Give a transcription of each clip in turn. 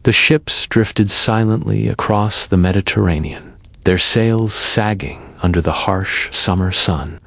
The ships drifted silently across the Mediterranean, their sails sagging under the harsh summer sun.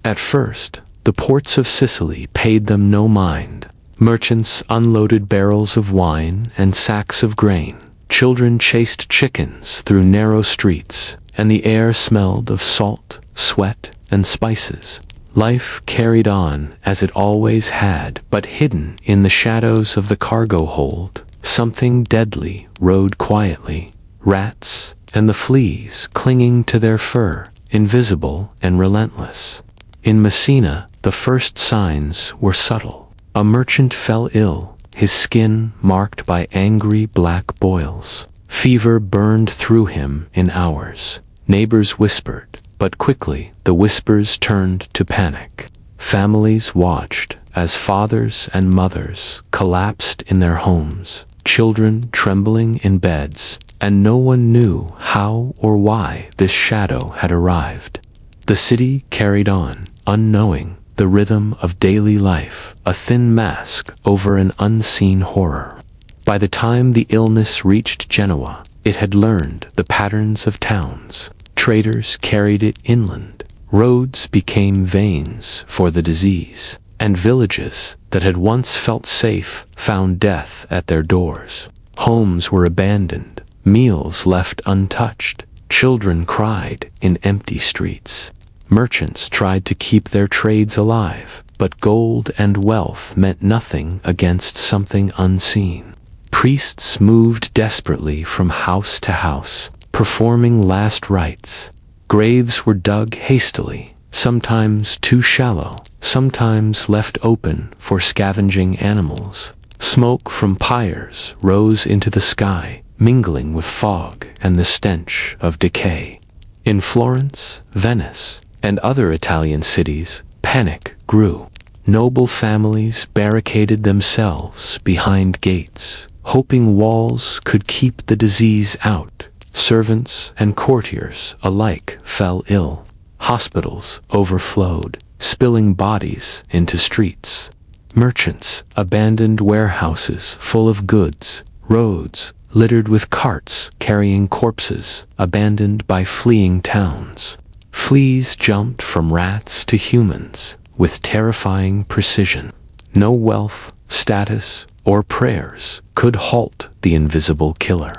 At first, the ports of Sicily paid them no mind. Merchants unloaded barrels of wine and sacks of grain. Children chased chickens through narrow streets, and the air smelled of salt, sweat, and spices. Life carried on as it always had, but hidden in the shadows of the cargo hold, something deadly rode quietly. Rats and the fleas clinging to their fur, invisible and relentless. In Messina, the first signs were subtle. A merchant fell ill, his skin marked by angry black boils. Fever burned through him in hours. Neighbors whispered, but quickly the whispers turned to panic. Families watched as fathers and mothers collapsed in their homes, children trembling in beds, and no one knew how or why this shadow had arrived. The city carried on, unknowing, the rhythm of daily life, a thin mask over an unseen horror. By the time the illness reached Genoa, it had learned the patterns of towns. Traders carried it inland. Roads became veins for the disease, and villages that had once felt safe found death at their doors. Homes were abandoned, meals left untouched, children cried in empty streets. Merchants tried to keep their trades alive, but gold and wealth meant nothing against something unseen. Priests moved desperately from house to house, performing last rites. Graves were dug hastily, sometimes too shallow, sometimes left open for scavenging animals. Smoke from pyres rose into the sky, mingling with fog and the stench of decay. In Florence, Venice, and other Italian cities, panic grew. Noble families barricaded themselves behind gates, hoping walls could keep the disease out. Servants and courtiers alike fell ill. Hospitals overflowed, spilling bodies into streets. Merchants abandoned warehouses full of goods, roads littered with carts carrying corpses abandoned by fleeing towns. Fleas jumped from rats to humans with terrifying precision. No wealth, status, or prayers could halt the invisible killer.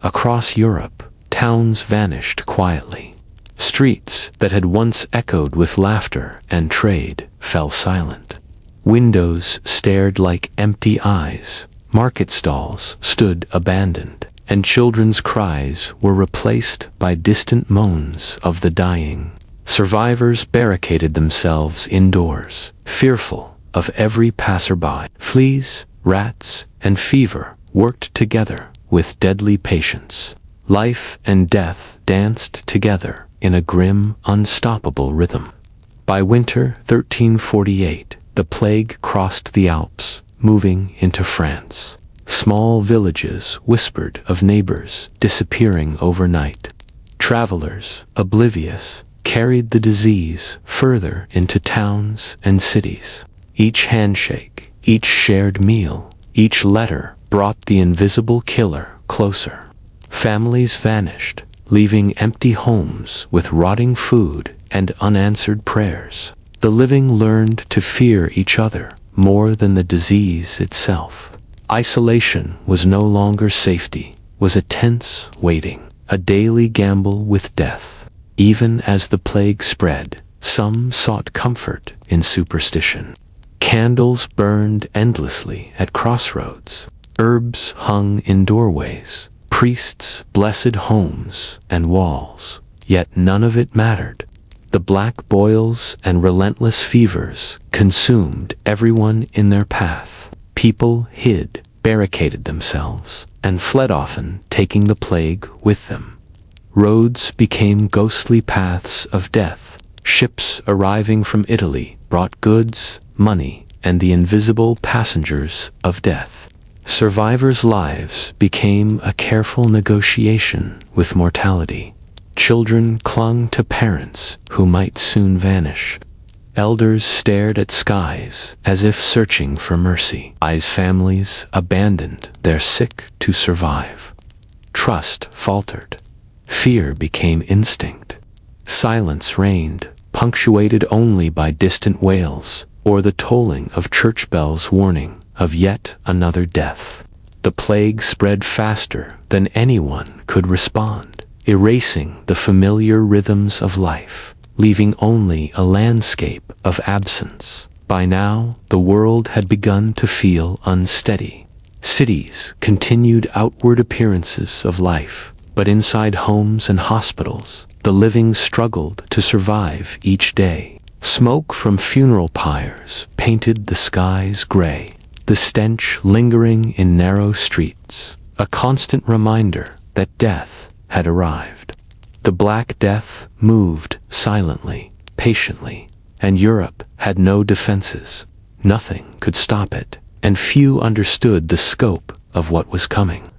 Across Europe, towns vanished quietly. Streets that had once echoed with laughter and trade fell silent. Windows stared like empty eyes. Market stalls stood abandoned, and children's cries were replaced by distant moans of the dying. Survivors barricaded themselves indoors, fearful of every passerby. Fleas, rats, and fever worked together with deadly patience. Life and death danced together in a grim, unstoppable rhythm. By winter 1348, the plague crossed the Alps, moving into France. Small villages whispered of neighbors disappearing overnight. Travelers, oblivious, carried the disease further into towns and cities. Each handshake, each shared meal, each letter brought the invisible killer closer. Families vanished, leaving empty homes with rotting food and unanswered prayers. The living learned to fear each other more than the disease itself. Isolation was no longer safety, was a tense waiting, a daily gamble with death. Even as the plague spread, some sought comfort in superstition. Candles burned endlessly at crossroads. Herbs hung in doorways. Priests blessed homes and walls. Yet none of it mattered. The black boils and relentless fevers consumed everyone in their path. People hid, barricaded themselves, and fled, often taking the plague with them. Roads became ghostly paths of death. Ships arriving from Italy brought goods, money, and the invisible passengers of death. Survivors' lives became a careful negotiation with mortality. Children clung to parents who might soon vanish. Elders stared at skies as if searching for mercy. As families abandoned their sick to survive. Trust faltered. Fear became instinct. Silence reigned, punctuated only by distant wails, or the tolling of church bells warning of yet another death. The plague spread faster than anyone could respond, erasing the familiar rhythms of life, leaving only a landscape of absence. By now, the world had begun to feel unsteady. Cities continued outward appearances of life, but inside homes and hospitals, the living struggled to survive each day. Smoke from funeral pyres painted the skies gray, the stench lingering in narrow streets, a constant reminder that death had arrived. The Black Death moved silently, patiently, and Europe had no defenses. Nothing could stop it, and few understood the scope of what was coming.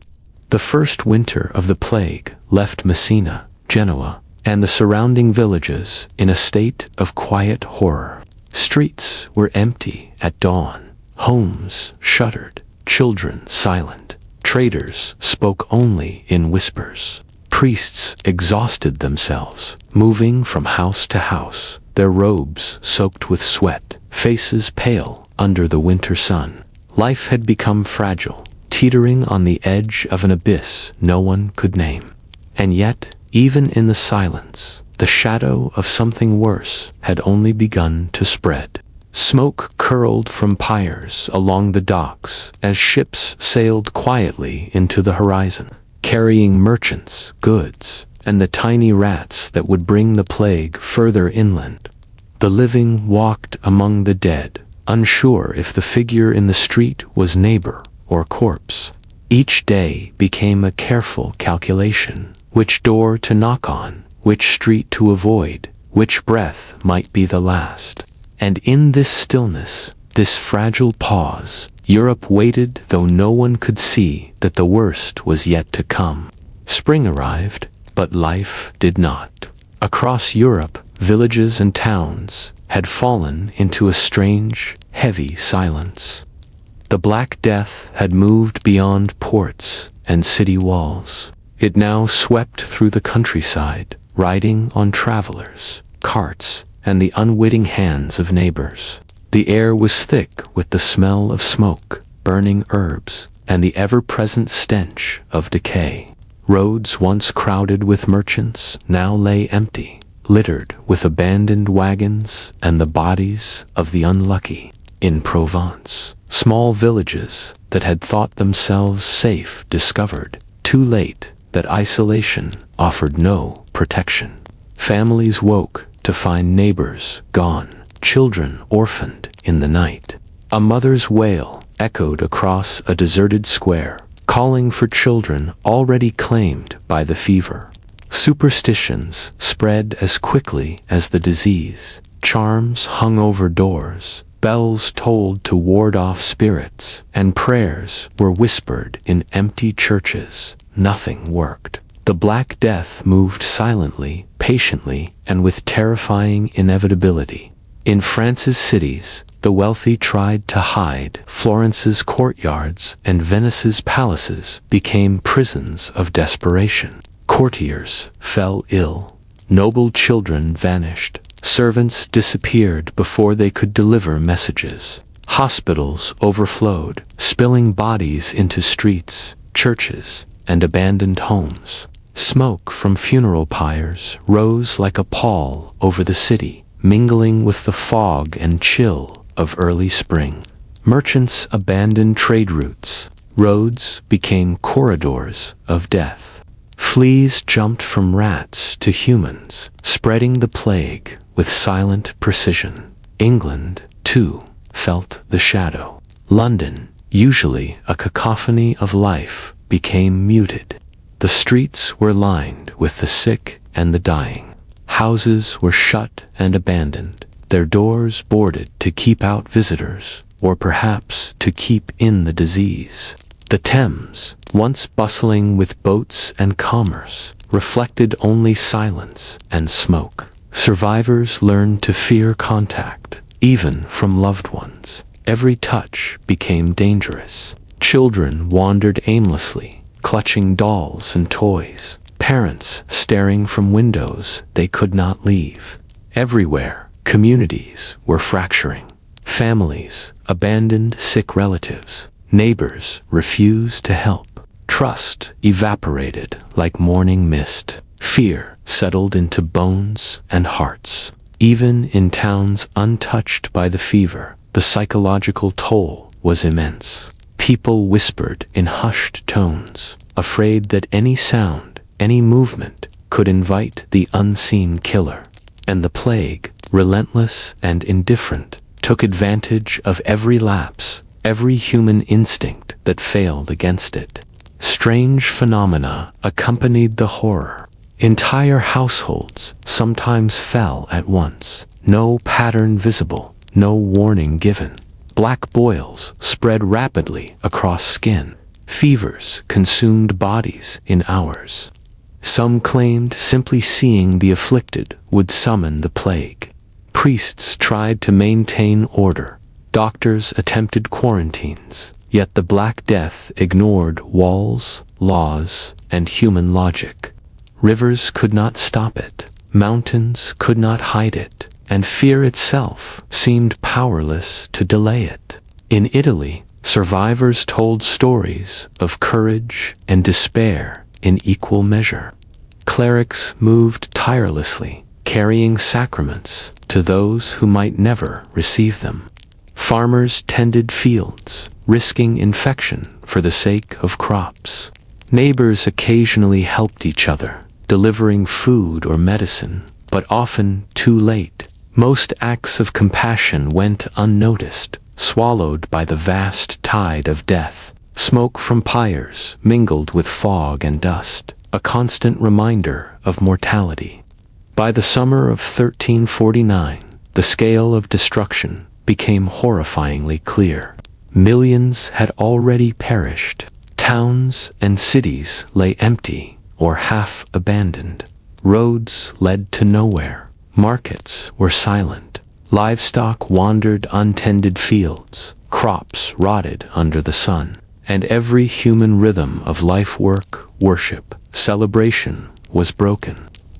The first winter of the plague left Messina, Genoa, and the surrounding villages in a state of quiet horror. Streets were empty at dawn, homes shuttered, children silent, traders spoke only in whispers. Priests exhausted themselves, moving from house to house, their robes soaked with sweat, faces pale under the winter sun. Life had become fragile, teetering on the edge of an abyss no one could name. And yet, even in the silence, the shadow of something worse had only begun to spread. Smoke curled from pyres along the docks as ships sailed quietly into the horizon, carrying merchants, goods, and the tiny rats that would bring the plague further inland. The living walked among the dead, unsure if the figure in the street was neighbor or corpse. Each day became a careful calculation, which door to knock on, which street to avoid, which breath might be the last. And in this stillness, this fragile pause, Europe waited, though no one could see that the worst was yet to come. Spring arrived, but life did not. Across Europe, villages and towns had fallen into a strange, heavy silence. The Black Death had moved beyond ports and city walls. It now swept through the countryside, riding on travelers, carts, and the unwitting hands of neighbors. The air was thick with the smell of smoke, burning herbs, and the ever-present stench of decay. Roads once crowded with merchants now lay empty, littered with abandoned wagons and the bodies of the unlucky. In Provence, small villages that had thought themselves safe discovered, too late, that isolation offered no protection. Families woke to find neighbors gone, children orphaned in the night. A mother's wail echoed across a deserted square, calling for children already claimed by the fever. Superstitions spread as quickly as the disease. Charms hung over doors, bells tolled to ward off spirits, and prayers were whispered in empty churches. Nothing worked. The Black Death moved silently, patiently, and with terrifying inevitability. In France's cities, the wealthy tried to hide. Florence's courtyards and Venice's palaces became prisons of desperation. Courtiers fell ill. Noble children vanished. Servants disappeared before they could deliver messages. Hospitals overflowed, spilling bodies into streets, churches, and abandoned homes. Smoke from funeral pyres rose like a pall over the city, mingling with the fog and chill of early spring. Merchants abandoned trade routes. Roads became corridors of death. Fleas jumped from rats to humans, spreading the plague with silent precision. England, too, felt the shadow. London, usually a cacophony of life, became muted. The streets were lined with the sick and the dying. Houses were shut and abandoned, their doors boarded to keep out visitors, or perhaps to keep in the disease. The Thames, once bustling with boats and commerce, reflected only silence and smoke. Survivors learned to fear contact, even from loved ones. Every touch became dangerous. Children wandered aimlessly, clutching dolls and toys. Parents staring from windows they could not leave. Everywhere, communities were fracturing. Families abandoned sick relatives. Neighbors refused to help. Trust evaporated like morning mist. Fear settled into bones and hearts. Even in towns untouched by the fever, the psychological toll was immense. People whispered in hushed tones, afraid that any sound, any movement, could invite the unseen killer. And the plague, relentless and indifferent, took advantage of every lapse, every human instinct that failed against it. Strange phenomena accompanied the horror. Entire households sometimes fell at once. No pattern visible, no warning given. Black boils spread rapidly across skin. Fevers consumed bodies in hours. Some claimed simply seeing the afflicted would summon the plague. Priests tried to maintain order. Doctors attempted quarantines. Yet the Black Death ignored walls, laws, and human logic. Rivers could not stop it. Mountains could not hide it. And fear itself seemed powerless to delay it. In Italy, survivors told stories of courage and despair in equal measure. Clerics moved tirelessly, carrying sacraments to those who might never receive them. Farmers tended fields, risking infection for the sake of crops. Neighbors occasionally helped each other, delivering food or medicine, but often too late. Most acts of compassion went unnoticed, swallowed by the vast tide of death. Smoke from pyres mingled with fog and dust, a constant reminder of mortality. By the summer of 1349, the scale of destruction became horrifyingly clear. Millions had already perished. Towns and cities lay empty or half abandoned. Roads led to nowhere. Markets were silent. Livestock wandered untended fields. Crops rotted under the sun. And every human rhythm of life, work, worship, celebration was broken.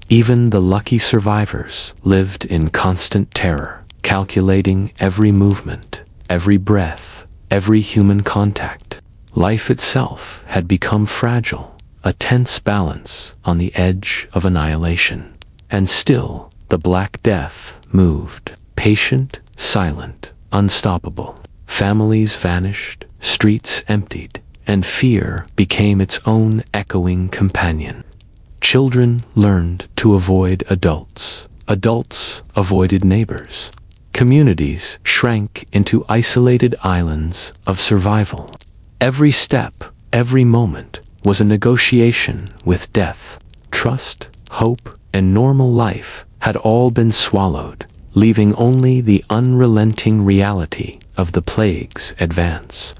Even the lucky survivors lived in constant terror, calculating every movement, every breath, every human contact. Life itself had become fragile, a tense balance on the edge of annihilation. And still, the Black Death moved, patient, silent, unstoppable. Families vanished, streets emptied, and fear became its own echoing companion. Children learned to avoid adults. Adults avoided neighbors. Communities shrank into isolated islands of survival. Every step, every moment, was a negotiation with death. Trust, hope, and normal life had all been swallowed, leaving only the unrelenting reality of the plague's advance.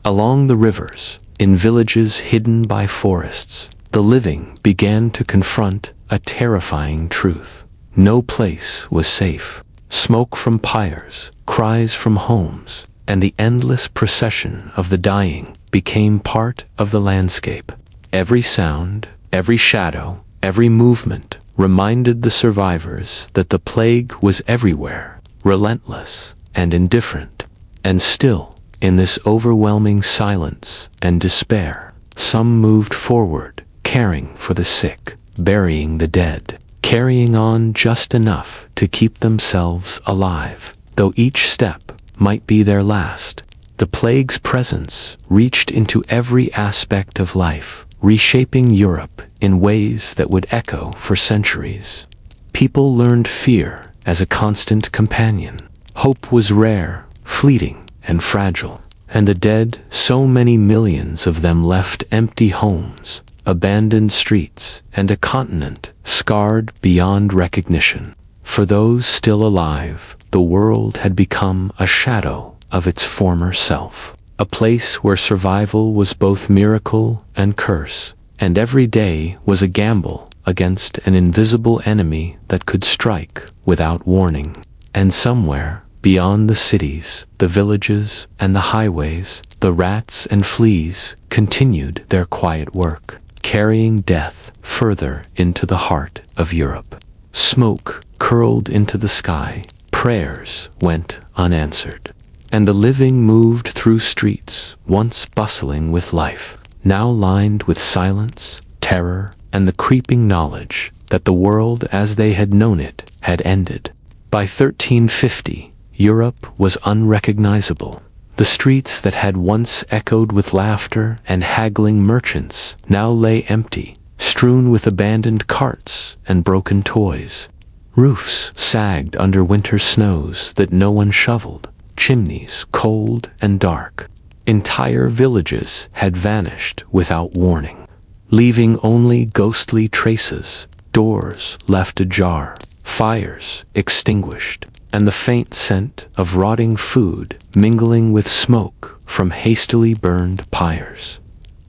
Along the rivers, in villages hidden by forests, the living began to confront a terrifying truth. No place was safe. Smoke from pyres, cries from homes, and the endless procession of the dying became part of the landscape. Every sound, every shadow, every movement reminded the survivors that the plague was everywhere, relentless and indifferent. And still, in this overwhelming silence and despair, some moved forward, caring for the sick, burying the dead, carrying on just enough to keep themselves alive, though each step might be their last. The plague's presence reached into every aspect of life, reshaping Europe in ways that would echo for centuries. People learned fear as a constant companion. Hope was rare, fleeting, and fragile. And the dead, so many millions of them, left empty homes, abandoned streets, and a continent scarred beyond recognition. For those still alive, the world had become a shadow of its former self, a place where survival was both miracle and curse, and every day was a gamble against an invisible enemy that could strike without warning. And somewhere, beyond the cities, the villages, and the highways, the rats and fleas continued their quiet work, carrying death further into the heart of Europe. Smoke curled into the sky, prayers went unanswered, and the living moved through streets once bustling with life, now lined with silence, terror, and the creeping knowledge that the world as they had known it had ended. By 1350, Europe was unrecognizable. The streets that had once echoed with laughter and haggling merchants now lay empty, strewn with abandoned carts and broken toys. Roofs sagged under winter snows that no one shoveled, chimneys cold and dark. Entire villages had vanished without warning, leaving only ghostly traces, doors left ajar, fires extinguished, and the faint scent of rotting food mingling with smoke from hastily burned pyres.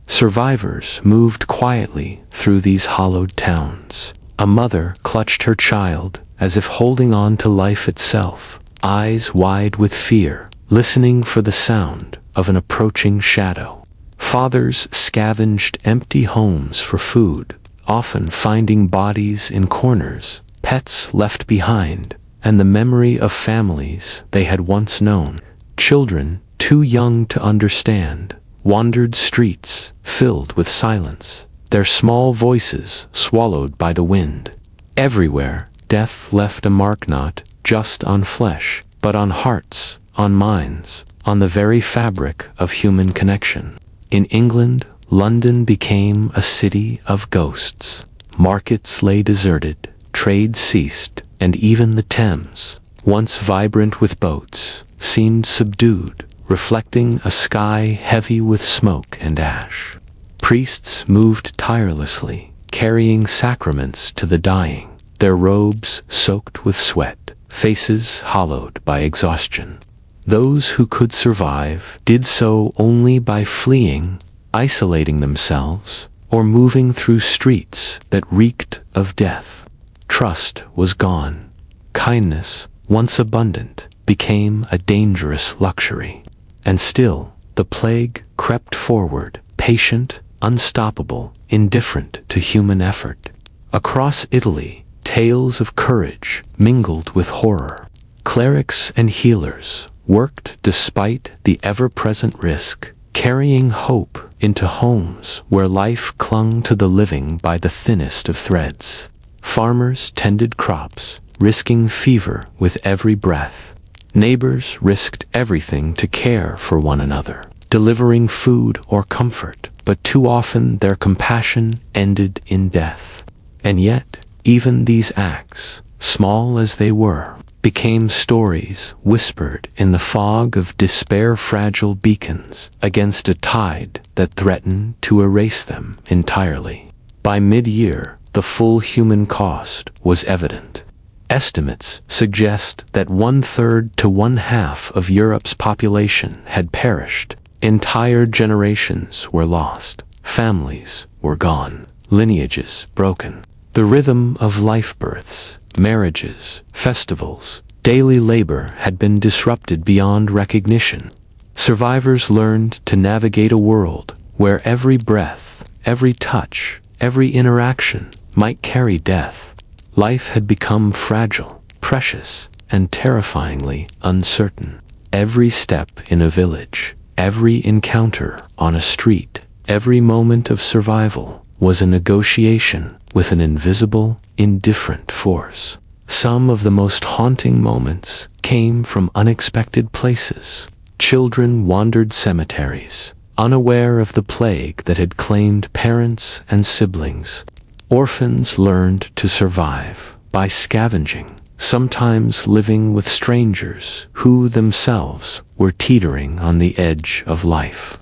Survivors moved quietly through these hollowed towns. A mother clutched her child as if holding on to life itself, eyes wide with fear, listening for the sound of an approaching shadow. Fathers scavenged empty homes for food, often finding bodies in corners, pets left behind, and the memory of families they had once known. Children, too young to understand, wandered streets filled with silence, their small voices swallowed by the wind. Everywhere, death left a mark not just on flesh, but on hearts, on minds, on the very fabric of human connection. In England, London became a city of ghosts. Markets lay deserted, trade ceased, and even the Thames, once vibrant with boats, seemed subdued, reflecting a sky heavy with smoke and ash. Priests moved tirelessly, carrying sacraments to the dying, their robes soaked with sweat, faces hollowed by exhaustion. Those who could survive did so only by fleeing, isolating themselves, or moving through streets that reeked of death. Trust was gone. Kindness, once abundant, became a dangerous luxury. And still, the plague crept forward, patient, unstoppable, indifferent to human effort. Across Italy, tales of courage mingled with horror. Clerics and healers worked despite the ever-present risk, carrying hope into homes where life clung to the living by the thinnest of threads. Farmers tended crops, risking fever with every breath. Neighbors risked everything to care for one another, delivering food or comfort, but too often their compassion ended in death. And yet, even these acts, small as they were, became stories whispered in the fog of despair, fragile beacons against a tide that threatened to erase them entirely. By mid-year, the full human cost was evident. Estimates suggest that 1/3 to 1/2 of Europe's population had perished. Entire generations were lost. Families were gone. Lineages broken. The rhythm of life births, marriages, festivals, daily labor had been disrupted beyond recognition. Survivors learned to navigate a world where every breath, every touch, every interaction might carry death. Life had become fragile, precious, and terrifyingly uncertain. Every step in a village, every encounter on a street, every moment of survival was a negotiation with an invisible, indifferent force. Some of the most haunting moments came from unexpected places. Children wandered cemeteries, unaware of the plague that had claimed parents and siblings. Orphans learned to survive by scavenging, sometimes living with strangers who themselves were teetering on the edge of life.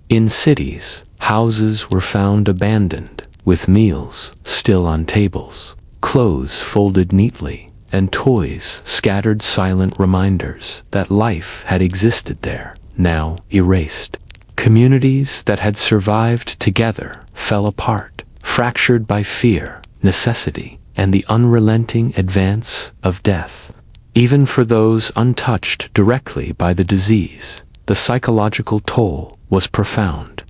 In cities, houses were found abandoned, with meals still on tables, clothes folded neatly, and toys scattered, silent reminders that life had existed there, now erased. Communities that had survived together fell apart, fractured by fear, necessity, and the unrelenting advance of death. Even for those untouched directly by the disease, the psychological toll was profound.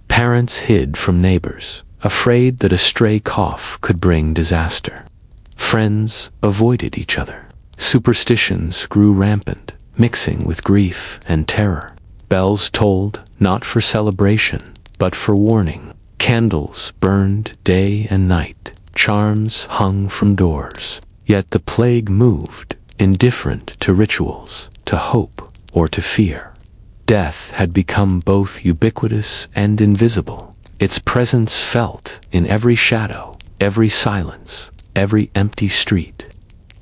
Parents hid from neighbors, afraid that a stray cough could bring disaster. Friends avoided each other. Superstitions grew rampant, mixing with grief and terror. Bells tolled, not for celebration, but for warning. Candles burned day and night. Charms hung from doors. Yet the plague moved, indifferent to rituals, to hope, or to fear. Death had become both ubiquitous and invisible, its presence felt in every shadow, every silence, every empty street.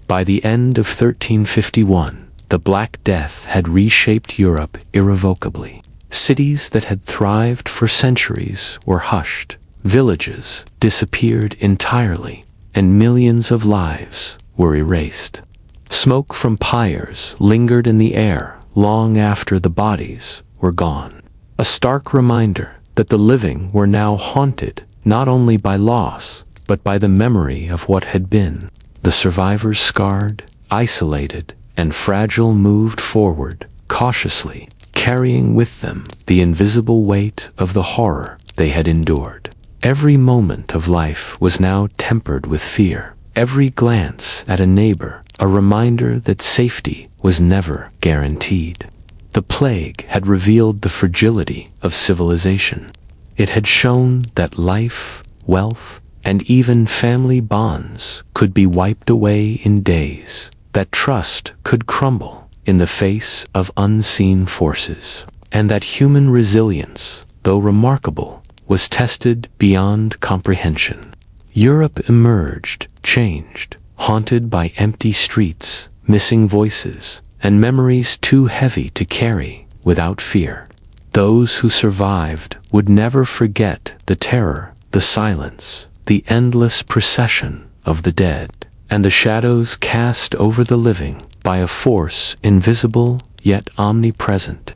By the end of 1351, the Black Death had reshaped Europe irrevocably. Cities that had thrived for centuries were hushed, villages disappeared entirely, and millions of lives were erased. Smoke from pyres lingered in the air long after the bodies were gone. A stark reminder that the living were now haunted not only by loss, but by the memory of what had been. The survivors, scarred, isolated, and fragile, moved forward, cautiously, carrying with them the invisible weight of the horror they had endured. Every moment of life was now tempered with fear. Every glance at a neighbor, a reminder that safety was never guaranteed. The plague had revealed the fragility of civilization. It had shown that life, wealth, and even family bonds could be wiped away in days, that trust could crumble in the face of unseen forces, and that human resilience, though remarkable, was tested beyond comprehension. Europe emerged, changed, haunted by empty streets, missing voices, and memories too heavy to carry without fear. Those who survived would never forget the terror, the silence, the endless procession of the dead, and the shadows cast over the living by a force invisible yet omnipresent.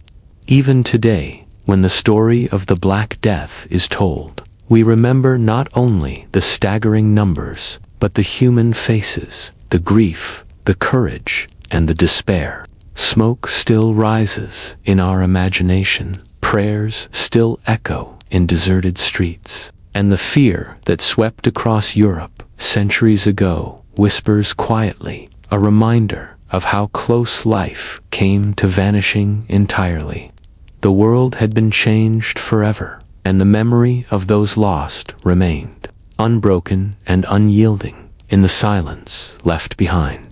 Even today, when the story of the Black Death is told, we remember not only the staggering numbers, but the human faces, the grief, the courage, and the despair. Smoke still rises in our imagination, prayers still echo in deserted streets, and the fear that swept across Europe centuries ago whispers quietly, a reminder of how close life came to vanishing entirely. The world had been changed forever, and the memory of those lost remained, unbroken and unyielding, in the silence left behind.